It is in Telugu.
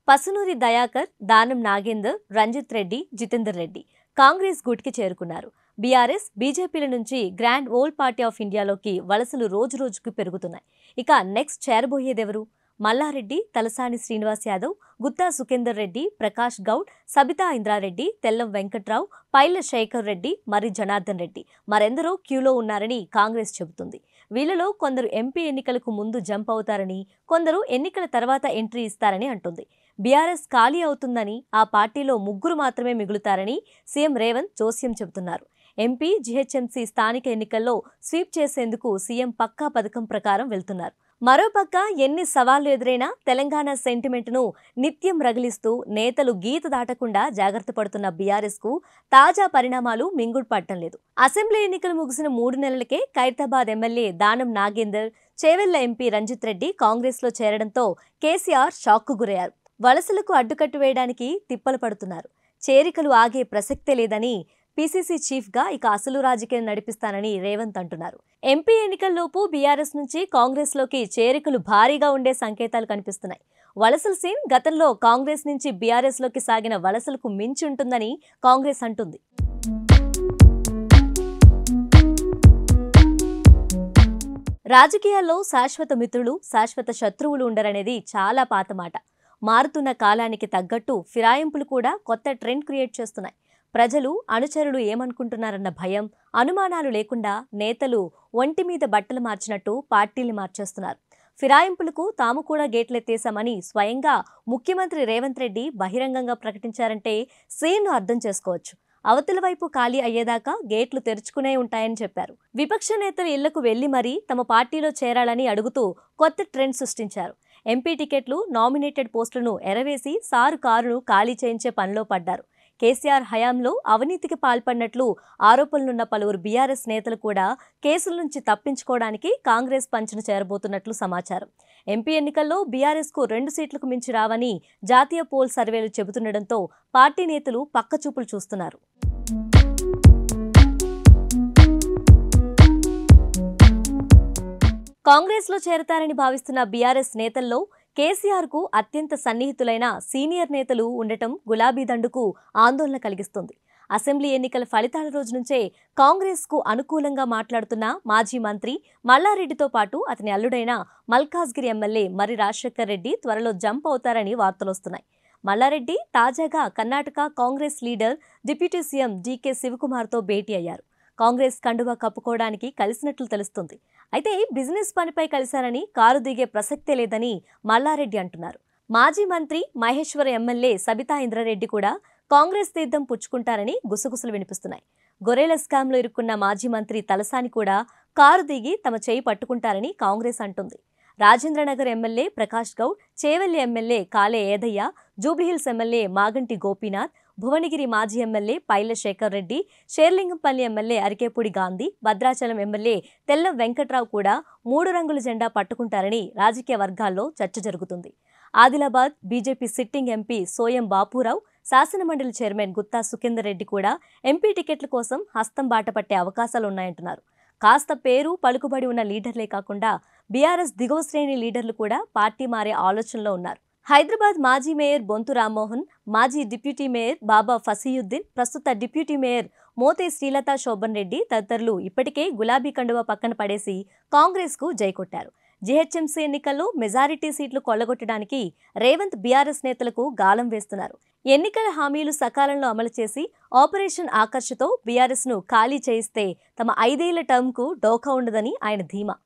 పసునూరి దయాకర్, దానం నాగేందర్, రంజిత్ రెడ్డి, జితేందర్ రెడ్డి కాంగ్రెస్ గూటికి చేరుకున్నారు. బీఆర్ఎస్, బీజేపీల నుంచి గ్రాండ్ ఓల్డ్ పార్టీ ఆఫ్ ఇండియాలోకి వలసలు రోజురోజుకు పెరుగుతున్నాయి. ఇక నెక్స్ట్ చేరబోయేదెవరు? మల్లారెడ్డి, తలసాని శ్రీనివాస్ యాదవ్, గుత్తా సుఖేందర్ రెడ్డి, ప్రకాష్ గౌడ్, సబితా ఇంద్రారెడ్డి, తెల్లం వెంకట్రావు, పైల శేఖర్ రెడ్డి, మరి జనార్దన్ రెడ్డి మరెందరో క్యూలో ఉన్నారని కాంగ్రెస్ చెబుతుంది. వీళ్లలో కొందరు ఎంపీ ఎన్నికలకు ముందు జంప్ అవుతారని, కొందరు ఎన్నికల తర్వాత ఎంట్రీ ఇస్తారని అంటుంది. బీఆర్ఎస్ ఖాళీ అవుతుందని, ఆ పార్టీలో ముగ్గురు మాత్రమే మిగులుతారని సీఎం రేవంత్ జోస్యం చెబుతున్నారు. ఎంపీ, జీహెచ్ఎంసీ స్థానిక ఎన్నికల్లో స్వీప్ చేసేందుకు సీఎం పక్కా పథకం ప్రకారం వెళ్తున్నారు. మరోపక్క ఎన్ని సవాళ్లు ఎదురైనా తెలంగాణ సెంటిమెంట్ను నిత్యం రగిలిస్తూ నేతలు గీత దాటకుండా జాగ్రత్త పడుతున్న బీఆర్ఎస్ కు తాజా పరిణామాలు మింగుడు పట్టం లేదు. అసెంబ్లీ ఎన్నికలు ముగిసిన 3 నెలలకే ఖైరతాబాద్ ఎమ్మెల్యే దానం నాగేందర్, చేవెళ్ల ఎంపీ రంజిత్ రెడ్డి కాంగ్రెస్ లో చేరడంతో కేసీఆర్ షాక్కు గురయ్యారు. వలసలకు అడ్డుకట్టు వేయడానికి తిప్పలు పడుతున్నారు. చేరికలు ఆగే ప్రసక్తే లేదని పీసీసీ చీఫ్ గా ఇక అసలు రాజకీయం నడిపిస్తానని రేవంత్ అంటున్నారు. ఎంపీ ఎన్నికల్లోపు బీఆర్ఎస్ నుంచి కాంగ్రెస్ లోకి చేరికలు భారీగా ఉండే సంకేతాలు కనిపిస్తున్నాయి. వలసల సీన్ గతంలో కాంగ్రెస్ నుంచి బీఆర్ఎస్ లోకి సాగిన వలసలకు మించి ఉంటుందని కాంగ్రెస్ అంటుంది. రాజకీయాల్లో శాశ్వత మిత్రులు, శాశ్వత శత్రువులు ఉండరనేది చాలా పాత మాట. మారుతున్న కాలానికి తగ్గట్టు ఫిరాయింపులు కూడా కొత్త ట్రెండ్ క్రియేట్ చేస్తున్నాయి. ప్రజలు, అనుచరులు ఏమనుకుంటున్నారన్న భయం, అనుమానాలు లేకుండా నేతలు ఒంటి మీద బట్టలు మార్చినట్టు పార్టీలు మార్చేస్తున్నారు. ఫిరాయింపులకు తాము కూడా గేట్లెత్తేశామని స్వయంగా ముఖ్యమంత్రి రేవంత్ రెడ్డి బహిరంగంగా ప్రకటించారంటే సీన్ను అర్థం చేసుకోవచ్చు. అవతల వైపు ఖాళీ అయ్యేదాకా గేట్లు తెరుచుకునే ఉంటాయని చెప్పారు. విపక్ష నేతలు ఇళ్లకు వెళ్లి మరీ తమ పార్టీలో చేరాలని అడుగుతూ కొత్త ట్రెండ్ సృష్టించారు. ఎంపీ టికెట్లు, నామినేటెడ్ పోస్టులను ఎరవేసి సారు కారును ఖాళీ చేయించే పనిలో పడ్డారు. కేసీఆర్ హయాంలో అవినీతికి పాల్పడినట్లు ఆరోపణలున్న పలువురు బీఆర్ఎస్ నేతలు కూడా కేసుల నుంచి తప్పించుకోవడానికి కాంగ్రెస్ పంచును చేరబోతున్నట్లు సమాచారం. ఎంపీ ఎన్నికల్లో బీఆర్ఎస్ కు 2 సీట్లకు మించి రావని జాతీయ పోల్ సర్వేలు చెబుతుండటంతో పార్టీ నేతలు పక్కచూపులు చూస్తున్నారు. కాంగ్రెస్ లో చేరతారని భావిస్తున్న బీఆర్ఎస్ నేతల్లో కేసీఆర్ కు అత్యంత సన్నిహితులైన సీనియర్ నేతలు ఉండటం గులాబీ దండుకు ఆందోళన కలిగిస్తుంది. అసెంబ్లీ ఎన్నికల ఫలితాల రోజు నుంచే కాంగ్రెస్ కు అనుకూలంగా మాట్లాడుతున్న మాజీ మంత్రి మల్లారెడ్డితో పాటు అతని అల్లుడైన మల్కాజ్గిరి ఎమ్మెల్యే మరి రాజశేఖర్ రెడ్డి త్వరలో జంప్ అవుతారని వార్తలొస్తున్నాయి. మల్లారెడ్డి తాజాగా Karnataka Congress leader, deputy CM DK శివకుమార్తో భేటీ అయ్యారు. కాంగ్రెస్ కండువా కప్పుకోవడానికి కలిసినట్లు తెలుస్తుంది. అయితే బిజినెస్ పనిపై కలిశారని, కారు దిగే ప్రసక్తే లేదని మల్లారెడ్డి అంటున్నారు. మాజీ మంత్రి మహేశ్వర ఎమ్మెల్యే సబితా ఇంద్రారెడ్డి కూడా కాంగ్రెస్ తీర్థం పుచ్చుకుంటారని గుసగుసలు వినిపిస్తున్నాయి. గొర్రెల స్కామ్లో ఇరుక్కున్న మాజీ మంత్రి తలసాని కూడా కారు దిగి తమ చేయి పట్టుకుంటారని కాంగ్రెస్ అంటుంది. Rajendranagar MLA Prakash Goud, Chevella MLA Kale Yadaiah, Jubilee Hills MLA Maganti Gopinath, Bhuvanagiri మాజీ MLA Paila Shekar Reddy, Serilingampally MLA Arekapudi Gandhi, Bhadrachalam MLA Tellam Venkatrao కూడా 3 రంగుల జెండా పట్టుకుంటారని రాజకీయ వర్గాల్లో చర్చ జరుగుతుంది. Adilabad BJP sitting MP Soyam Bapurao, శాసనమండలి చైర్మన్ గుత్తా సుఖేందర్ రెడ్డి కూడా ఎంపీ టికెట్ల కోసం హస్తం బాట పట్టే అవకాశాలున్నాయంటున్నారు. కాస్త పేరు, పలుకుబడి ఉన్న లీడర్లే కాకుండా బీఆర్ఎస్ దిగువ శ్రేణి లీడర్లు కూడా పార్టీ మారే ఆలోచనలో ఉన్నారు. హైదరాబాద్ మాజీ మేయర్ బొంతు రామ్మోహన్, మాజీ డిప్యూటీ మేయర్ బాబా ఫసీయుద్దీన్, ప్రస్తుత డిప్యూటీ మేయర్ మోతే శ్రీలతా శోభన్ రెడ్డి తదితరులు ఇప్పటికే గులాబీ కండువా పక్కన పడేసి కాంగ్రెస్ కు జై కొట్టారు. జీహెచ్ఎంసీ ఎన్నికల్లో మెజారిటీ సీట్లు కొల్లగొట్టడానికి రేవంత్ బీఆర్ఎస్ నేతలకు గాలం వేస్తున్నారు. ఎన్నికల హామీలు సకాలంలో అమలు చేసి ఆపరేషన్ ఆకర్షతో బీఆర్ఎస్ ను ఖాళీ చేయిస్తే తమ 5 ఏళ్ల టర్మ్ కు డోకా ఉండదని ఆయన ధీమా.